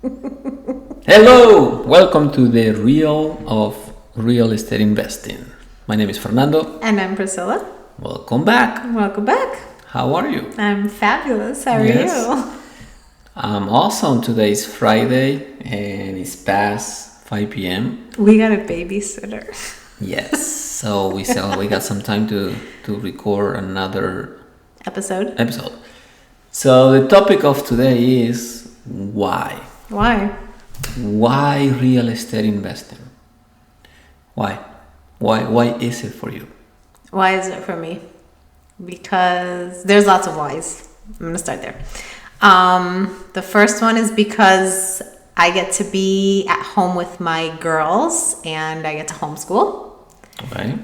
Hello! Welcome to the Real of Real Estate Investing. My name is Fernando. And I'm Priscilla. Welcome back. Welcome back. How are you? I'm fabulous. How are you? I'm awesome. Today is Friday and it's past 5 p.m. We got a babysitter. Yes. So we got some time to record another Episode. So the topic of today is why. Why? Why real estate investing? Why? Why is it for you? Why is it for me? Because there's lots of whys. I'm going to start there. The first one is because I get to be at home with my girls and I get to homeschool. Okay.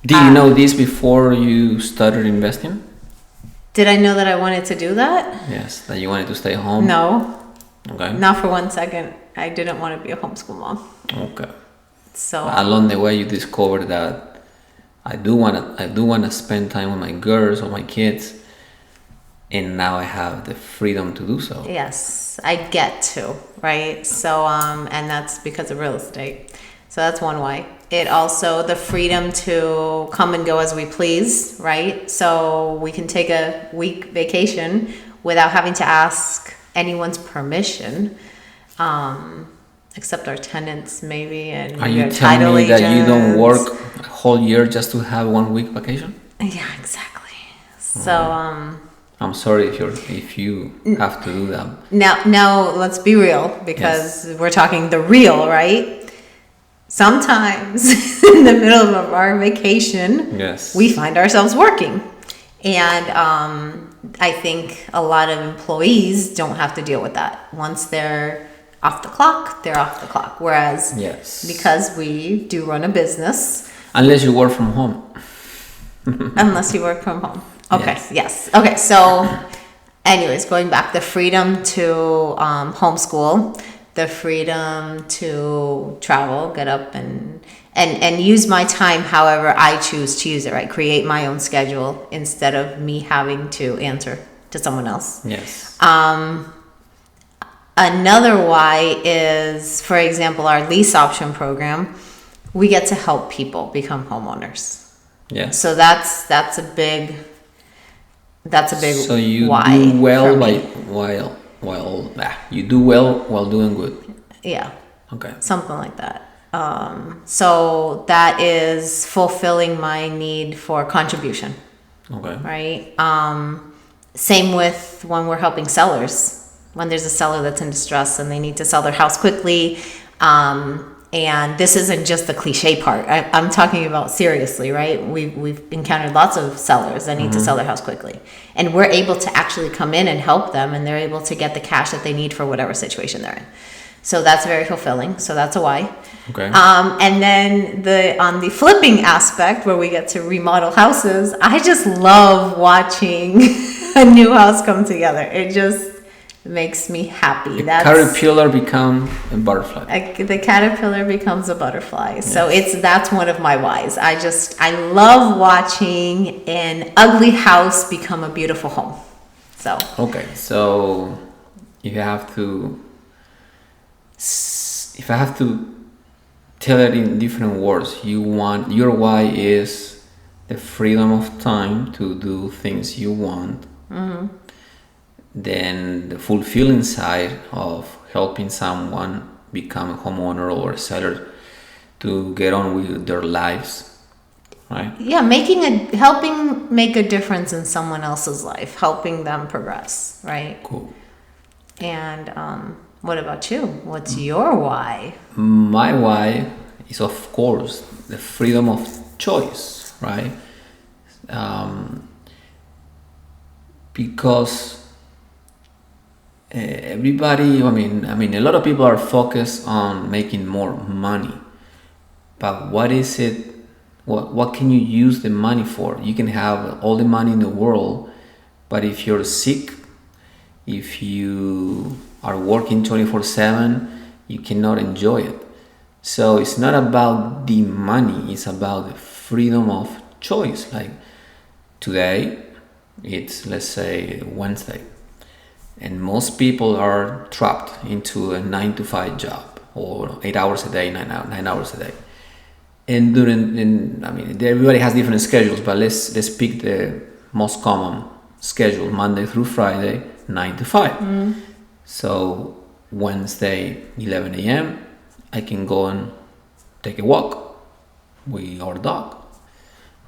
Did you know this before you started investing? Did I know that I wanted to do that? Yes, that you wanted to stay home? No. Okay. Not for 1 second. I didn't want to be a homeschool mom. Okay. So along the way, you discovered that I do wanna spend time with my girls or my kids, and now I have the freedom to do so. yes, I get to, right? So and that's because of real estate. So that's one why. It also the freedom to come and go as we please, right? So we can take a week vacation without having to ask anyone's permission, except our tenants maybe and Are you your telling title me that you don't agents. work a whole year just to have 1 week vacation? Yeah, exactly. So I'm sorry if you have to do that. now let's be real because we're talking the real, right? Sometimes in the middle of our vacation, Yes. we find ourselves working. And I think a lot of employees don't have to deal with that. Once they're off the clock, they're off the clock. Whereas Yes. because we do run a business, Unless you work from home. unless you work from home. Okay, Yes. yes. Okay, so anyways, going back, the freedom to homeschool, the freedom to travel, get up and use my time however I choose to use it, right? Create my own schedule instead of me having to answer to someone else. Yes. Another why is, for example, our lease option program, we get to help people become homeowners. Yes. So that's a big So you why do well for by me. you do well while doing good. Yeah. Okay. Something like that. So that is fulfilling my need for contribution, Okay. right? Same with when we're helping sellers. When there's a seller that's in distress and they need to sell their house quickly. And this isn't just the cliche part. I'm talking about seriously, right? We've encountered lots of sellers that need to sell their house quickly. And we're able to actually come in and help them, and they're able to get the cash that they need for whatever situation they're in. So that's very fulfilling. So that's a why. Okay. And then on the flipping aspect where we get to remodel houses, I just love watching a new house come together. It just makes me happy. Caterpillar become a butterfly. The caterpillar becomes a butterfly. So that's one of my whys. I love watching an ugly house become a beautiful home. So Okay. So if I have to tell it in different words, your why is the freedom of time to do things you want. Mm-hmm. Then the fulfilling side of helping someone become a homeowner or a seller to get on with their lives, right? yeah, helping make a difference in someone else's life, helping them progress, right? Cool. And what about you? What's your why? My why is, of course, the freedom of choice, right? Because everybody, a lot of people are focused on making more money, but what is it? What can you use the money for? You can have all the money in the world, but if you're sick, if you are working 24/7, you cannot enjoy it. So it's not about the money, it's about the freedom of choice. Like today, it's, let's say, Wednesday. And most people are trapped into a 9 to 5 job, or 8 hours a day, 9 hours a day. And everybody has different schedules, but let's pick the most common schedule: Monday through Friday, 9 to 5. So Wednesday, 11 a.m., I can go and take a walk with our dog,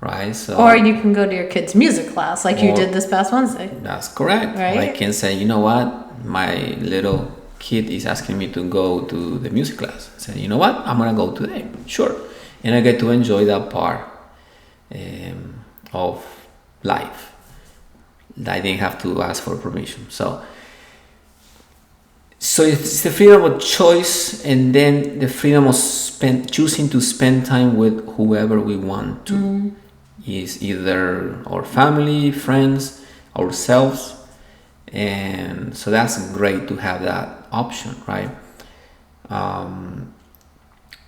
right? So, or you can go to your kid's music class like you did this past Wednesday. That's correct. Right? I can say, you know what, my little kid is asking me to go to the music class. I said, you know what, I'm gonna go today. Sure. And I get to enjoy that part of life. I didn't have to ask for permission. So it's the freedom of choice, and then the freedom of choosing to spend time with whoever we want to. Is either our family, friends, ourselves. And so that's great to have that option, right?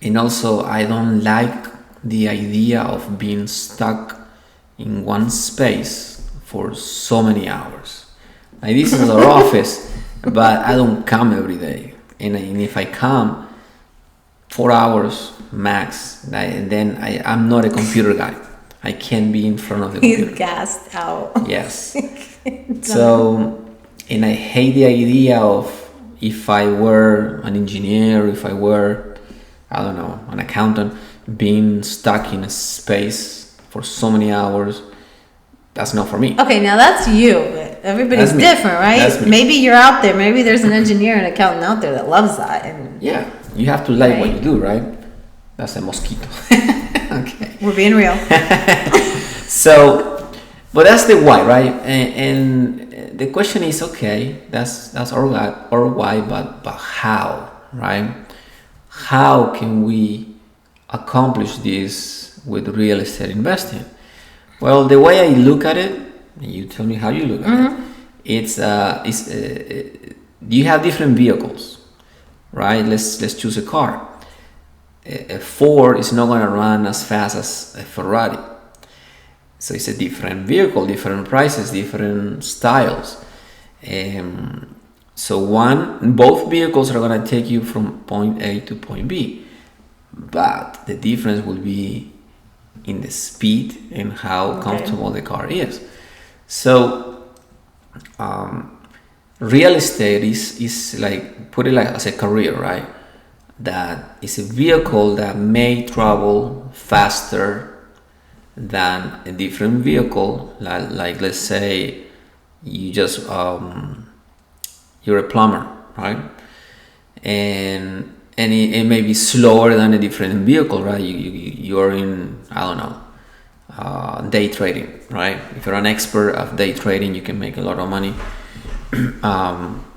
And also, I don't like the idea of being stuck in one space for so many hours. Like, this is our office, but I don't come every day. And if I come 4 hours max, then I'm not a computer guy. I can't be in front of the computer. He's gassed out. Yes. So, and I hate the idea of, if I were an engineer, if I were, I don't know, an accountant, being stuck in a space for so many hours. That's not for me. Okay, now that's you. Everybody's different, right? Maybe you're out there. Maybe there's an engineer and accountant out there that loves that. And yeah, you have to like what you do, right? That's a mosquito. Okay. We're being real. So, but that's the why, right? And the question is, okay, that's our why, but how, right? How can we accomplish this with real estate investing? Well, the way I look at it, you tell me how you look at it. You have different vehicles, right? Let's choose a car. A Ford is not going to run as fast as a Ferrari. So it's a different vehicle, different prices, different styles. So both vehicles are going to take you from point A to point B. But the difference will be in the speed and how comfortable the car is. So real estate is like, put it like as a career, right? That is a vehicle that may travel faster than a different vehicle. Like let's say you just you're a plumber, right? And it may be slower than a different vehicle, right? You're in, I don't know, day trading, right? If you're an expert of day trading, you can make a lot of money.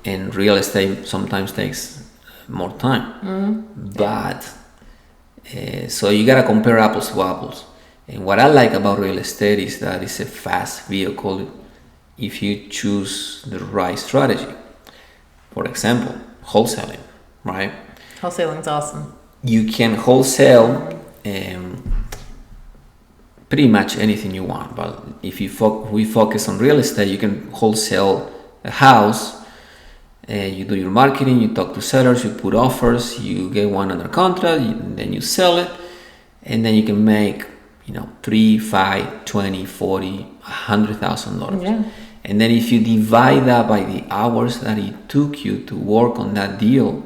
And real estate sometimes takes more time. But so you gotta compare apples to apples. And what I like about real estate is that it's a fast vehicle if you choose the right strategy. For example, wholesaling, right? Wholesaling's awesome. You can wholesale pretty much anything you want, but if we focus on real estate, you can wholesale a house. You do your marketing, you talk to sellers, you put offers, you get one under contract, then you sell it, and then you can make, $3, $5, $20, $40, $100,000. Yeah. And then if you divide that by the hours that it took you to work on that deal,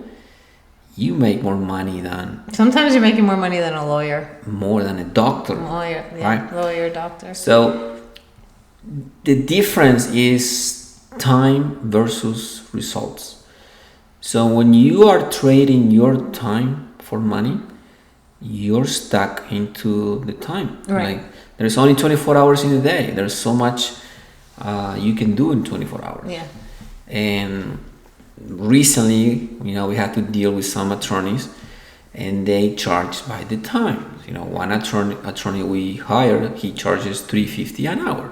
you make more money than... Sometimes you're making more money than a lawyer. More than a doctor. Lawyer, yeah. Right? Lawyer, doctor. So the difference is time versus results. So when you are trading your time for money, you're stuck into the time. Right. Like, there's only 24 hours in a day. There's so much you can do in 24 hours. Yeah. And recently, we had to deal with some attorneys, and they charge by the time. One attorney we hired, he charges $350 an hour,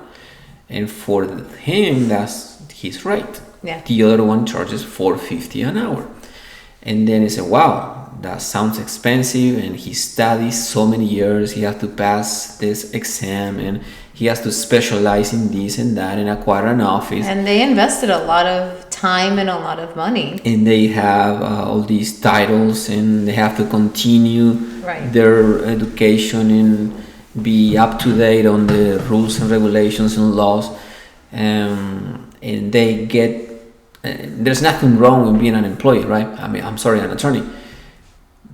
and for him, that's his rate. Yeah. The other one charges $450 an hour, and then he said, "Wow, that sounds expensive." And he studies so many years. He had to pass this exam, and he has to specialize in this and that and acquire an office. And they invested a lot of time and a lot of money. And they have all these titles, and they have to continue their education and be up to date on the rules and regulations and laws. And they get, there's nothing wrong with being an employee, right? I mean, I'm sorry, an attorney.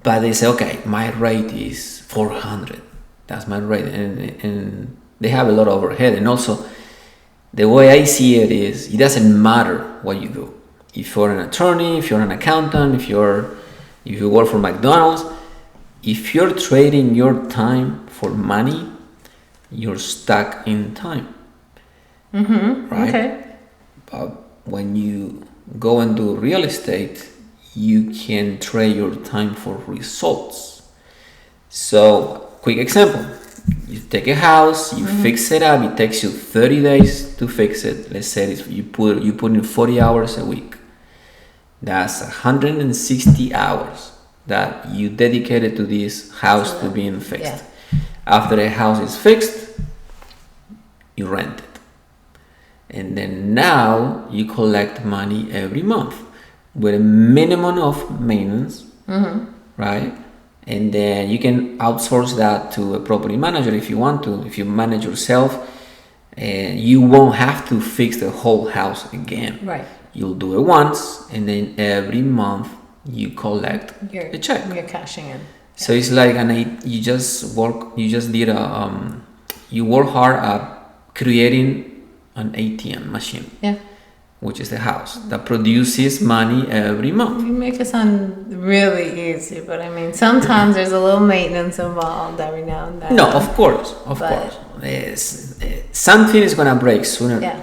But they say, okay, my rate is 400. That's my rate. And they have a lot of overhead. And also, the way I see it is, it doesn't matter what you do. If you're an attorney, if you're an accountant, if you work for McDonald's, if you're trading your time for money, you're stuck in time. Right? Okay. But when you go and do real estate, you can trade your time for results. So, quick example. You take a house, you fix it up, it takes you 30 days to fix it. Let's say you put in 40 hours a week. That's 160 hours that you dedicated to this house to being fixed. Yeah. After the house is fixed, you rent it. And then now you collect money every month with a minimum of maintenance, right? And then you can outsource that to a property manager if you want to. If you manage yourself, you won't have to fix the whole house again. Right. You'll do it once, and then every month you collect a check. You're cashing in. So it's like you work hard at creating an ATM machine. Yeah. Which is the house that produces money every month. You make it sound really easy, but I mean, sometimes there's a little maintenance involved every now and then. No, of course. Something is gonna break sooner. Yeah.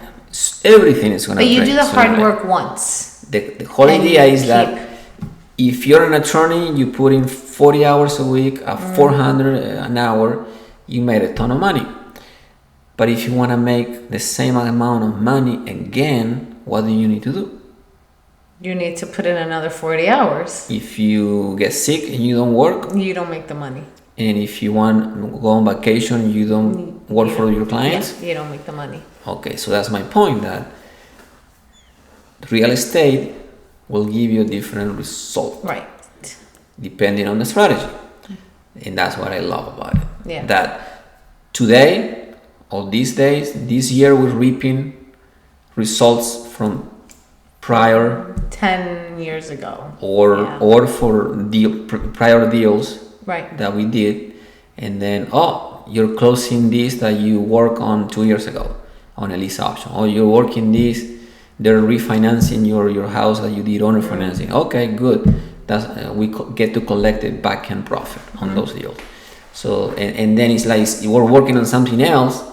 Everything is gonna break. But you do the hard work once. The whole idea is that if you're an attorney, you put in 40 hours a week at $400 an hour, you made a ton of money. But if you want to make the same amount of money again, what do you need to do? You need to put in another 40 hours. If you get sick and you don't work, you don't make the money. And if you want to go on vacation, you don't work for your clients, you don't make the money. Okay, so that's my point, that real estate will give you a different result. Right. Depending on the strategy. And that's what I love about it. Yeah. That today, or these days, this year, we're reaping results from prior 10 years ago or for prior deals that we did, and then you're closing this that you work on 2 years ago on a lease option, or you're working this, they're refinancing your house that you did owner financing. Okay, good. That's we get to collect a back end profit on those deals. So and then it's like we're working on something else,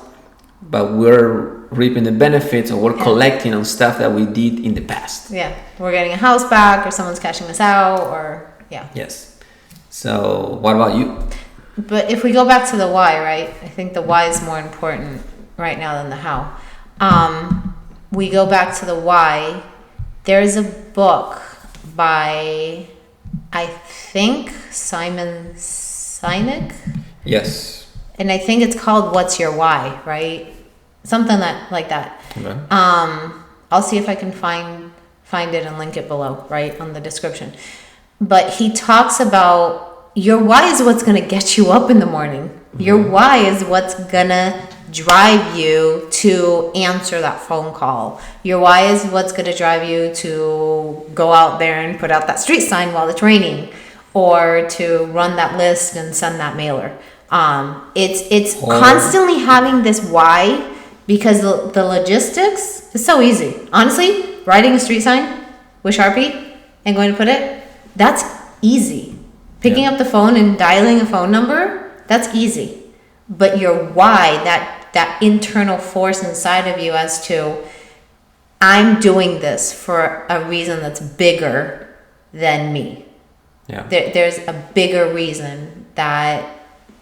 but we're reaping the benefits, or we're collecting on stuff that we did in the past. Yeah, we're getting a house back, or someone's cashing us out, or Yes. So what about you? But if we go back to the why, right? I think the why is more important right now than the how. We go back to the why. There's a book by, I think, Simon Sinek. Yes. And I think it's called "What's Your Why," right? Something like that. Okay. I'll see if I can find it and link it below, right, on the description. But he talks about your why is what's going to get you up in the morning. Mm-hmm. Your why is what's going to drive you to answer that phone call. Your why is what's going to drive you to go out there and put out that street sign while it's raining, or to run that list and send that mailer. It's constantly having this why, because the logistics is so easy. Honestly, writing a street sign with Sharpie and going to put it, that's easy. Picking up the phone and dialing a phone number, that's easy. But your why, that internal force inside of you as to, I'm doing this for a reason that's bigger than me. Yeah. There's a bigger reason that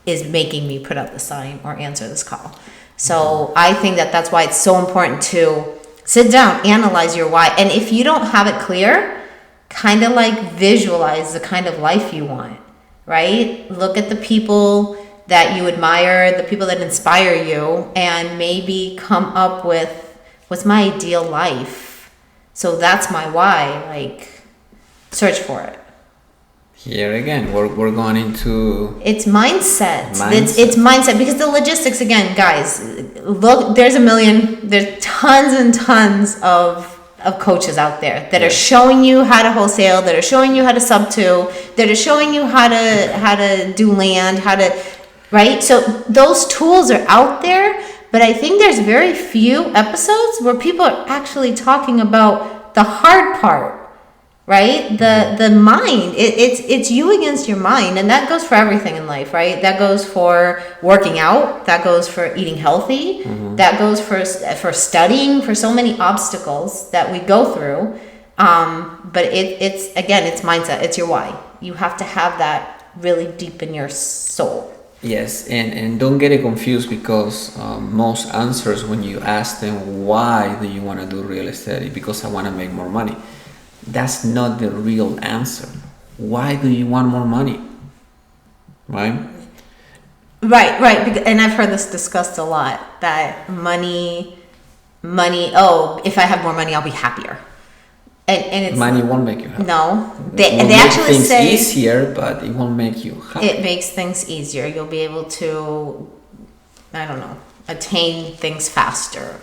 is making me put out the sign or answer this call. So I think that's why it's so important to sit down, analyze your why. And if you don't have it clear, kind of like visualize the kind of life you want, right? Look at the people that you admire, the people that inspire you, and maybe come up with what's my ideal life. So that's my why. Like, search for it. Here again, we're going into it's mindset. It's mindset, because the logistics, again, guys, look, there's tons and tons of coaches out there that are showing you how to wholesale, that are showing you how to sub to, that are showing you how to do land, right? So those tools are out there, but I think there's very few episodes where people are actually talking about the hard part. Right? The mind, it's you against your mind. And that goes for everything in life, right? That goes for working out. That goes for eating healthy. That goes for studying, for so many obstacles that we go through. But it's mindset. It's your why. You have to have that really deep in your soul. Yes, and don't get it confused, because most answers when you ask them, why do you want to do real estate? Because I want to make more money. That's not the real answer. Why do you want more money? Right? Right. And I've heard this discussed a lot, that money, oh, if I have more money, I'll be happier. And it's money won't make you happy. No. They actually things say easier, but it won't make you happy. It makes things easier. You'll be able to, I don't know, attain things faster,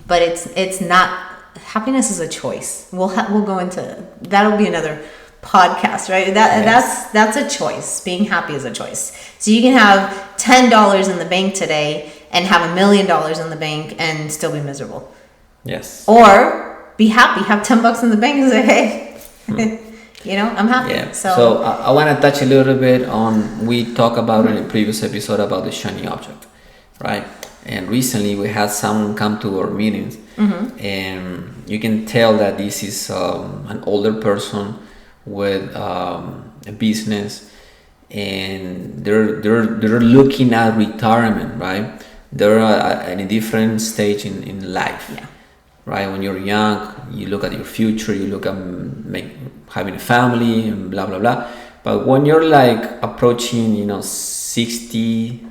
but it's not. Happiness is a choice. We'll go into that'll be another podcast, right? That's a choice. Being happy is a choice. So you can have $10 in the bank today and have $1 million in the bank and still be miserable. Yes. Or be happy, have $10 in the bank and say, hey, I'm happy. Yeah. So I want to touch a little bit on, we talked about in a previous episode about the shiny object, right? And recently we had someone come to our meetings, and you can tell that this is an older person with a business, and they're looking at retirement, right? They're at a different stage in life, right? When you're young, you look at your future, you look at having a family and blah blah blah. But when you're like approaching, 60.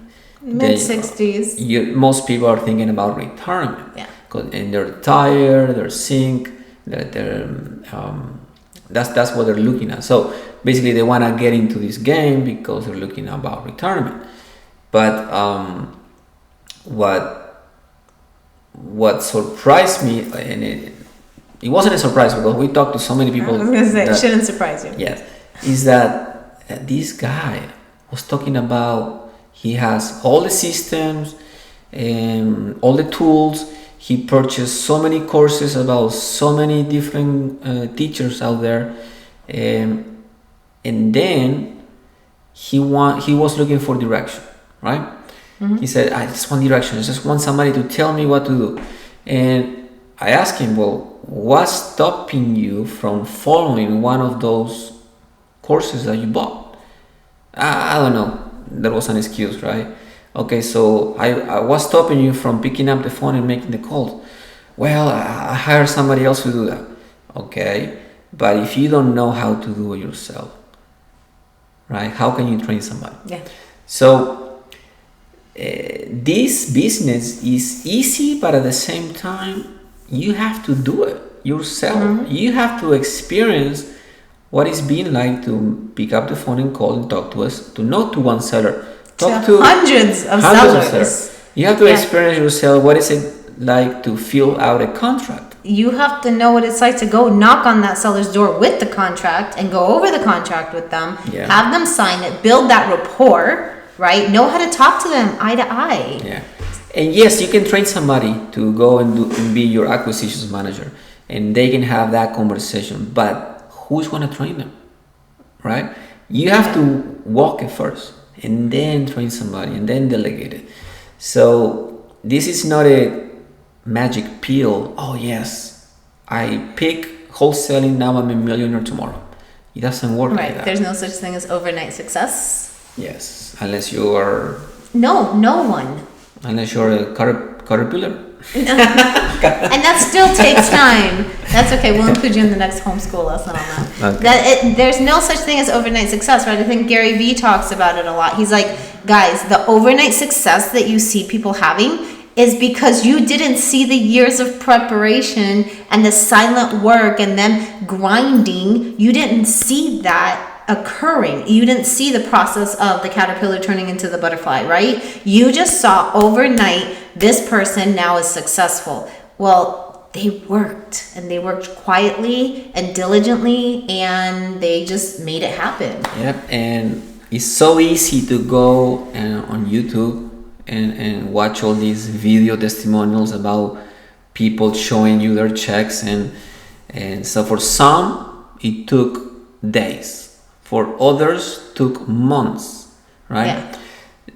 Mid-60s. Most people are thinking about retirement. Yeah. And they're tired, they're sick, that's what they're looking at. So basically they want to get into this game because they're looking about retirement. But what surprised me, and it wasn't a surprise because we talked to so many people. I was going to say, it shouldn't surprise you. Yes. Is that this guy was talking about, he has all the systems and all the tools. He purchased so many courses about so many different teachers out there, and then he was looking for direction, right? He said, I just want direction. I just want somebody to tell me what to do. And I asked him, well, what's stopping you from following one of those courses that you bought? I don't know. That was an excuse, right? Okay, so I was stopping you from picking up the phone and making the calls. Well, I hired somebody else to do that. Okay, but if you don't know how to do it yourself, right? How can you train somebody? Yeah. So this business is easy, but at the same time, you have to do it yourself. You have to experience what it's been like to pick up the phone and call and talk to us, to not to one seller, talk to hundreds of sellers. You have to experience yourself. What is it like to fill out a contract? You have to know what it's like to go knock on that seller's door with the contract and go over the contract with them, have them sign it, build that rapport, right? Know how to talk to them eye to eye. Yeah. And yes, you can train somebody to go and be your acquisitions manager, and they can have that conversation, but who's going to train them, right? You have to walk it first and then train somebody and then delegate it. So this is not a magic pill. Oh yes, I pick wholesaling, now I'm a millionaire tomorrow. It doesn't work like that. There's no such thing as overnight success. Yes, unless you are... No one. Unless you're a caterpillar. And that still takes time. That's okay. We'll include you in the next homeschool lesson on that. Okay. There's no such thing as overnight success, right? I think Gary Vee talks about it a lot. He's like, guys, the overnight success that you see people having is because you didn't see the years of preparation and the silent work and them grinding. You didn't see that occurring. You didn't see the process of the caterpillar turning into the butterfly, right? You just saw overnight this person now is successful. Well, they worked, and they worked quietly and diligently, and they just made it happen. Yep, and it's so easy to go on YouTube and watch all these video testimonials about people showing you their checks, and so for some it took days. For others, took months, right? Yeah.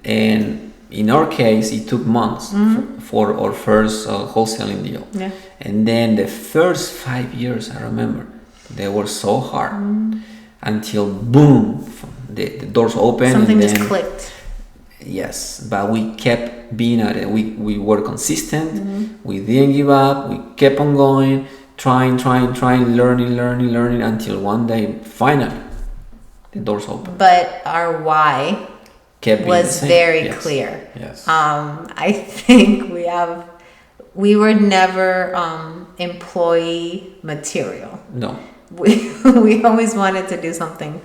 And in our case, it took months for our first wholesaling deal. Yeah. And then the first 5 years, I remember, they were so hard until boom, the doors opened. Something and just then, clicked. Yes, but we kept being at it. We were consistent. We didn't give up. We kept on going, trying, learning until one day, finally, the doors open. But our why was very clear. Yes. I think we were never employee material. No. We always wanted to do something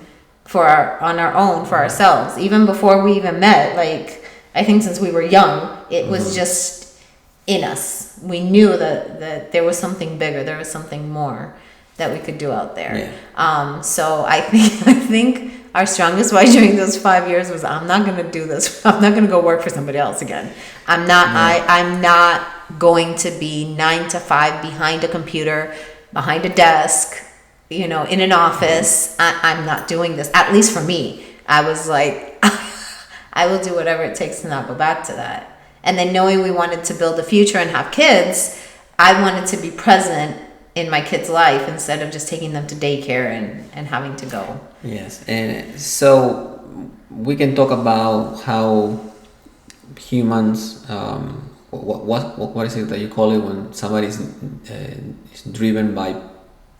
on our own for ourselves. Even before we even met, like I think since we were young, it was just in us. We knew that there was something bigger, there was something more that we could do out there. Yeah. So I think our strongest why during those 5 years was, I'm not going to do this. I'm not going to go work for somebody else again. I'm not going to be 9 to 5 behind a computer, behind a desk, in an office. I'm not doing this. At least for me, I was like, I will do whatever it takes to not go back to that. And then knowing we wanted to build a future and have kids, I wanted to be present in my kid's life instead of just taking them to daycare and having to go. Yes, and so we can talk about how humans, what is it that you call it when somebody is driven by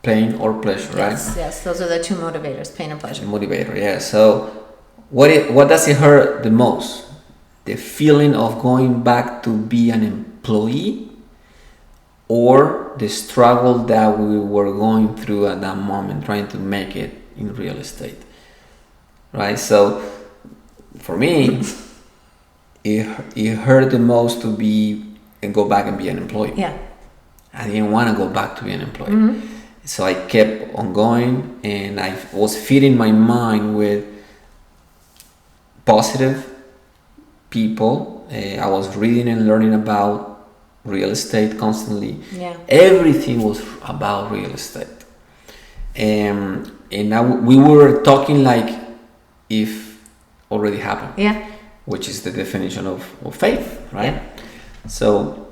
pain or pleasure, right? Yes, those are the two motivators, pain and pleasure. Motivator, yeah. So what does it hurt the most? The feeling of going back to be an employee, or the struggle that we were going through at that moment, trying to make it in real estate, right? So for me, it hurt the most to go back and be an employee. Yeah. I didn't want to go back to be an employee. So I kept on going, and I was feeding my mind with positive people. I was reading and learning about real estate constantly. Yeah. Everything was about real estate. And now we were talking like if already happened. Yeah. Which is the definition of faith, right? Yeah. So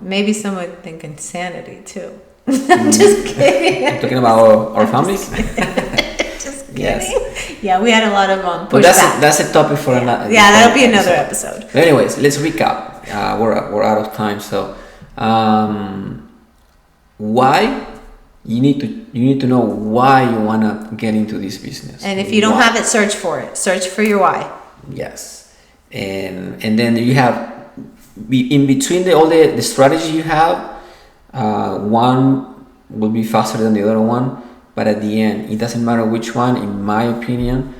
maybe some would think insanity too. I'm just kidding. I'm talking about our families. Just kidding. Yes. Yeah, we had a lot of pushback. But that's a topic for another. Yeah, that'll be another episode. But anyways, let's recap. We're out of time. So why you need to know why you wanna get into this business. And if you don't have it, search for it. Search for your why. Yes, and then you have in between all the strategy you have. One will be faster than the other one, but at the end, it doesn't matter which one. In my opinion,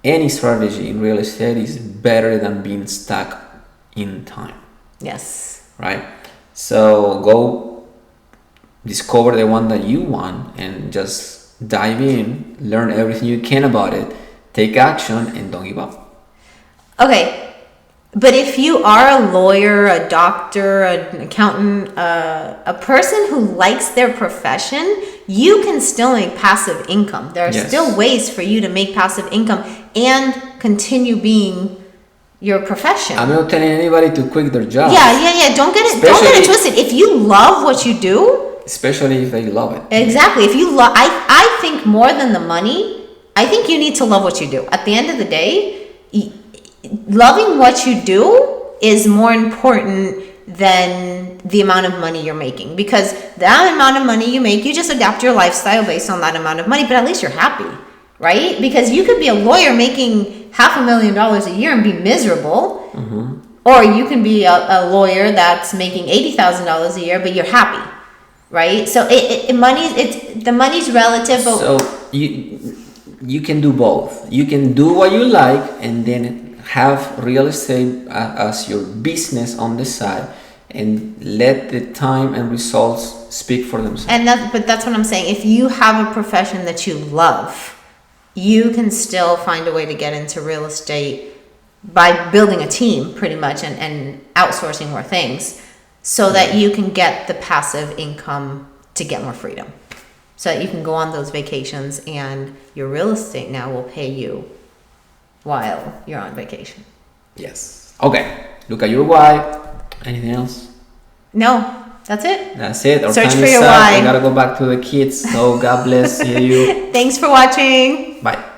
any strategy in real estate is better than being stuck in time. Yes. Right? So go discover the one that you want and just dive in, learn everything you can about it, take action, and don't give up. Okay. But if you are a lawyer, a doctor, an accountant, a person who likes their profession, you can still make passive income. There are still ways for you to make passive income and continue being your profession. I'm not telling anybody to quit their job. Yeah. Don't get it twisted. If you love what you do, especially if they love it. Exactly. If you love, I think more than the money, I think you need to love what you do. At the end of the day, loving what you do is more important than the amount of money you're making, because that amount of money you make, you just adapt your lifestyle based on that amount of money, but at least you're happy, right? Because you could be a lawyer making $500,000 a year and be miserable, or you can be a lawyer that's making $80,000 a year, but you're happy, right? So the money's relative. But so you can do both. You can do what you like and then have real estate as your business on the side, and let the time and results speak for themselves. but that's what I'm saying. If you have a profession that you love, you can still find a way to get into real estate by building a team, pretty much, and outsourcing more things, so that you can get the passive income to get more freedom, so that you can go on those vacations, and your real estate now will pay you while you're on vacation. Yes. Okay. Look at your why. Anything else? No, that's it. That's it. Our Search time for is your up. why. We gotta go back to the kids. So God bless you. Thanks for watching. Bye.